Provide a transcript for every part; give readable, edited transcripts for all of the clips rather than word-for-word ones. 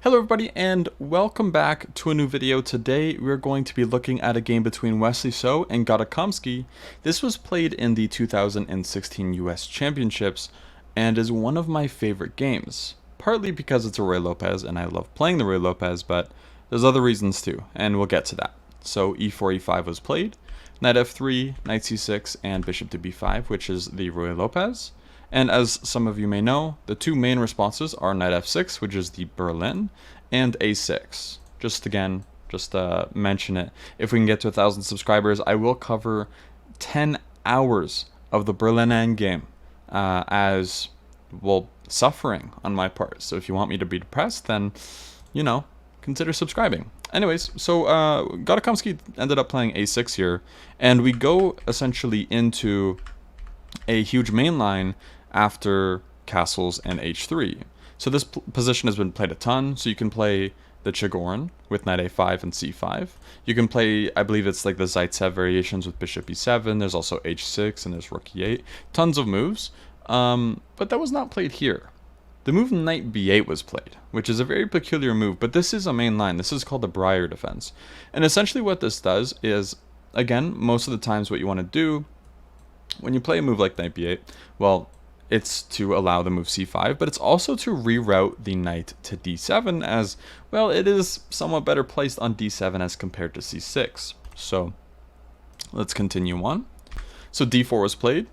Hello everybody and welcome back to a new video. Today we're going to be looking at a game between Wesley and gata kamsky. This was played in the 2016 US Championships and is one of my favorite games. Partly because it's a Ruy Lopez and I love playing the Ruy Lopez, but there's other reasons too, and we'll get to that. So e4, e5 was played, knight f3, knight c6, and bishop to b5, which is the Ruy Lopez. And as some of you may know, the two main responses are knight f6, which is the Berlin, and a6. Just mention it. If we can get to 1,000 subscribers, I will cover 10 hours of the Berlin endgame as, well, suffering on my part. So if you want me to be depressed, then, consider subscribing. Anyways, so gata kamsky ended up playing a6 here, and we go essentially into a huge main line after castles and h3. So this position has been played a ton, so you can play the Chigorin with knight a5 and c5. You can play, I believe it's like the Zaitsev variations with bishop e7, there's also h6 and there's rook e8. Tons of moves, but that was not played here. The move knight b8 was played, which is a very peculiar move, but this is a main line. This is called the Breyer defense. And essentially what this does is, again, most of the times what you want to do when you play a move like knight b8, well, it's to allow the move c5, but it's also to reroute the knight to d7 as, well, it is somewhat better placed on d7 as compared to c6. So let's continue on. So d4 was played,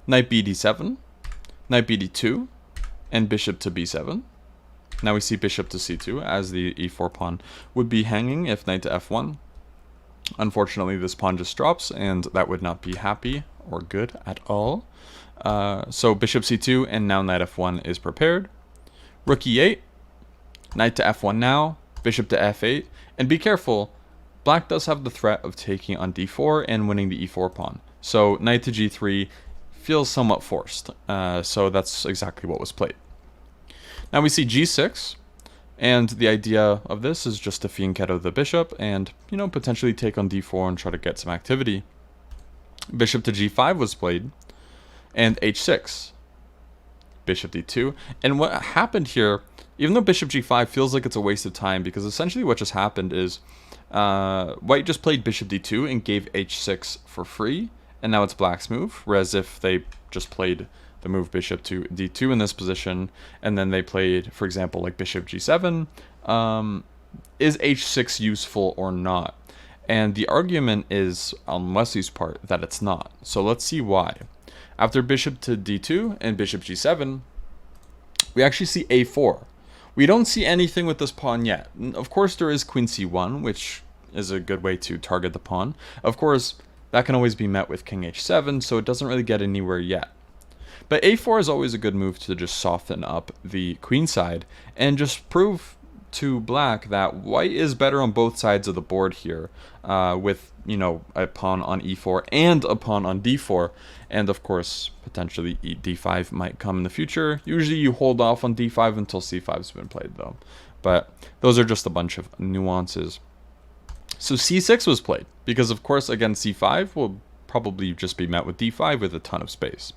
knight b d7, knight b d2, and bishop to b7. Now we see bishop to c2 as the e4 pawn would be hanging if knight to f1. Unfortunately, this pawn just drops, and that would not be happy or good at all. So bishop c2, and now knight f1 is prepared. Rook e8, knight to f1 now, bishop to f8, and be careful, black does have the threat of taking on d4 and winning the e4 pawn. So knight to g3 feels somewhat forced, so that's exactly what was played. Now we see g6, and the idea of this is just to fianchetto the bishop and, potentially take on d4 and try to get some activity. Bishop to g5 was played, and h6, bishop d2. And what happened here, even though bishop g5 feels like it's a waste of time, because essentially what just happened is white just played bishop d2 and gave h6 for free, and now it's black's move, whereas if they just played the move bishop to d2 in this position, and then they played, for example, like bishop g7, is h6 useful or not? And the argument is, on Wesley's part, that it's not. So let's see why. After bishop to d2 and bishop g7, we actually see a4. We don't see anything with this pawn yet. Of course, there is queen c1, which is a good way to target the pawn. Of course, that can always be met with king h7, so it doesn't really get anywhere yet. But a4 is always a good move to just soften up the queen side and just prove to black that white is better on both sides of the board here, with a pawn on e4 and a pawn on d4, and of course potentially d5 might come in the future. Usually you hold off on d5 until c5 has been played though, but those are just a bunch of nuances. So c6 was played because, of course, again, c5 will probably just be met with d5 with a ton of space.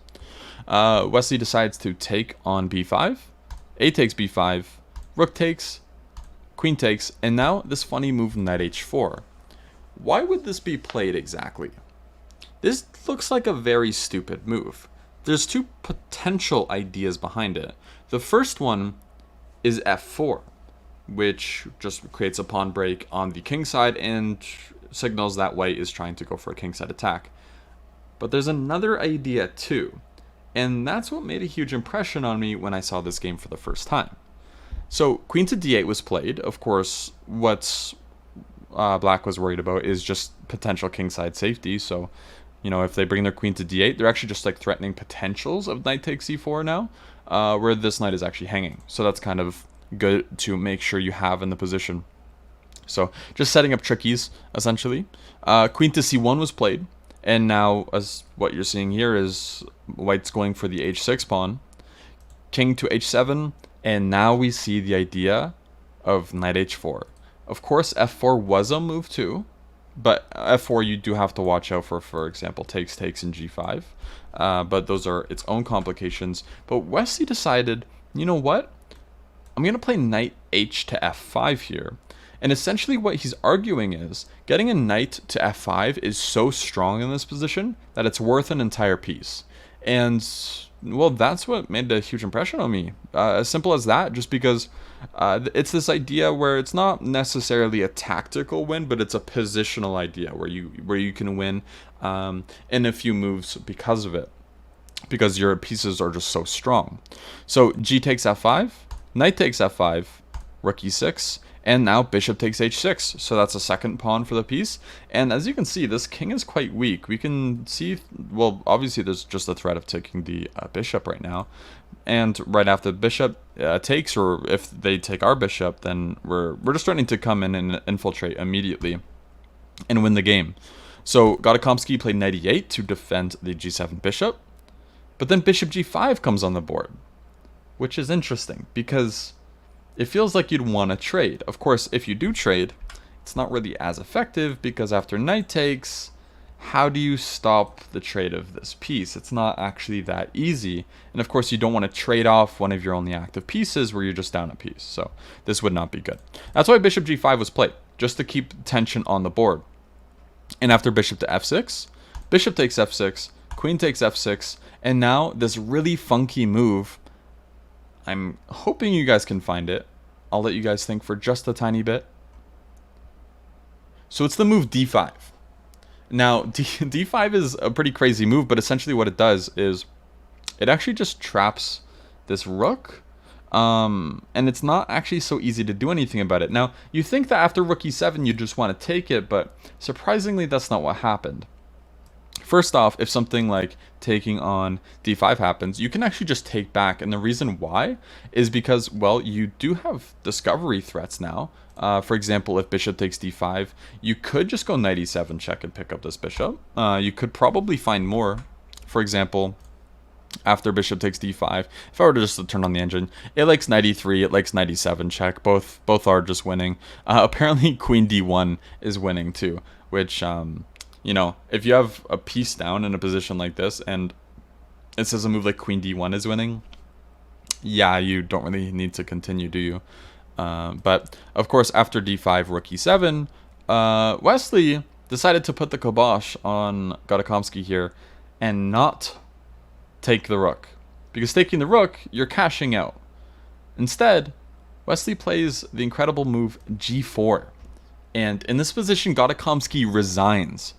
Wesley decides to take on b5, a takes b5, rook takes, queen takes, and now this funny move knight h4. Why would this be played exactly? This looks like a very stupid move. There's two potential ideas behind it. The first one is f4, which just creates a pawn break on the king side and signals that white is trying to go for a king side attack. But there's another idea too, and that's what made a huge impression on me when I saw this game for the first time. So queen to d8 was played. Of course, what's black was worried about is just potential kingside safety. So, if they bring their queen to d8, they're actually just like threatening potentials of knight takes e4 now, where this knight is actually hanging. So that's kind of good to make sure you have in the position. So just setting up trickies, essentially. Queen to c1 was played, and now as what you're seeing here is white's going for the h6 pawn, king to h7, and now we see the idea of knight h4. Of course, f4 was a move too, but f4 you do have to watch out for example, takes, and g5. But those are its own complications. But Wesley decided, you know what? I'm going to play knight h to f5 here. And essentially what he's arguing is getting a knight to f5 is so strong in this position that it's worth an entire piece. And, well, that's what made a huge impression on me. As simple as that, just because it's this idea where it's not necessarily a tactical win, but it's a positional idea where you can win in a few moves because of it, because your pieces are just so strong. So g takes f5, knight takes f5, rook e6, and now bishop takes h6. So that's a second pawn for the piece. And as you can see, this king is quite weak. We can see, well, obviously there's just the threat of taking the bishop right now. And right after the bishop takes, or if they take our bishop, then we're just starting to come in and infiltrate immediately and win the game. So gata kamsky played knight e8 to defend the g7 bishop. But then bishop g5 comes on the board, which is interesting because it feels like you'd want to trade. Of course, if you do trade, it's not really as effective because after knight takes, how do you stop the trade of this piece? It's not actually that easy. And of course, you don't want to trade off one of your only active pieces where you're just down a piece. So this would not be good. That's why bishop g5 was played, just to keep tension on the board. And after bishop to f6, bishop takes f6, queen takes f6, and now this really funky move. I'm hoping you guys can find it. I'll let you guys think for just a tiny bit. So it's the move d5. Now, d5 is a pretty crazy move, but essentially what it does is it actually just traps this rook. And it's not actually so easy to do anything about it. Now, you think that after rook e7, you just want to take it, but surprisingly, that's not what happened. First off, if something like taking on d5 happens, you can actually just take back. And the reason why is because, well, you do have discovery threats now. For example, if bishop takes d5, you could just go knight e7 check and pick up this bishop. You could probably find more. For example, after bishop takes d5, if I were to just turn on the engine, it likes knight e3, it likes knight e7 check. Both are just winning. Apparently, queen d1 is winning too, which... you know, if you have a piece down in a position like this and it says a move like queen d1 is winning, yeah, you don't really need to continue, do you? But, of course, after d5, rook e7, Wesley decided to put the kibosh on gata kamsky here and not take the rook. Because taking the rook, you're cashing out. Instead, Wesley plays the incredible move g4. And in this position, gata kamsky resigns.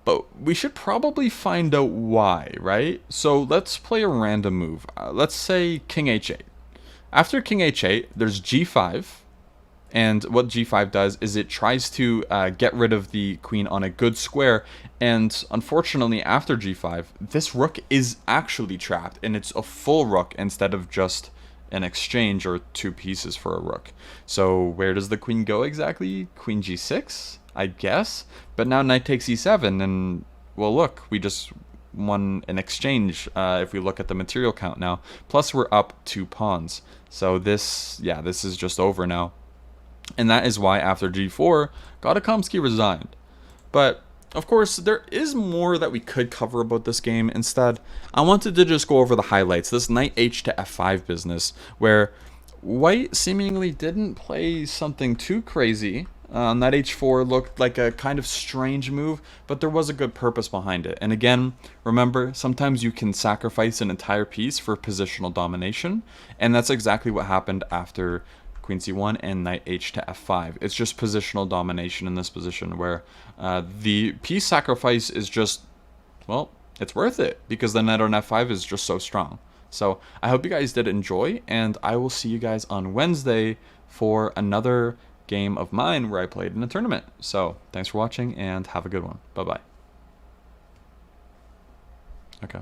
But we should probably find out why, right? So let's play a random move. Let's say king h8. After king h8, there's g5. And what g5 does is it tries to get rid of the queen on a good square. And unfortunately, after g5, this rook is actually trapped. And it's a full rook instead of just an exchange or two pieces for a rook. So where does the queen go exactly? Queen g6? I guess, but now knight takes e7, and well, look, we just won an exchange. If we look at the material count now, plus we're up 2 pawns. So this is just over now, and that is why after g4, gata kamsky resigned. But of course, there is more that we could cover about this game. Instead, I wanted to just go over the highlights. This knight h to f5 business, where white seemingly didn't play something too crazy. Knight h4 looked like a kind of strange move, but there was a good purpose behind it. And again, remember, sometimes you can sacrifice an entire piece for positional domination, and that's exactly what happened after queen c1 and knight h to f5. It's just positional domination in this position where the piece sacrifice is just, well, it's worth it because the knight on f5 is just so strong. So I hope you guys did enjoy, and I will see you guys on Wednesday for another game of mine where I played in a tournament. So thanks for watching and have a good one. Bye bye. Okay.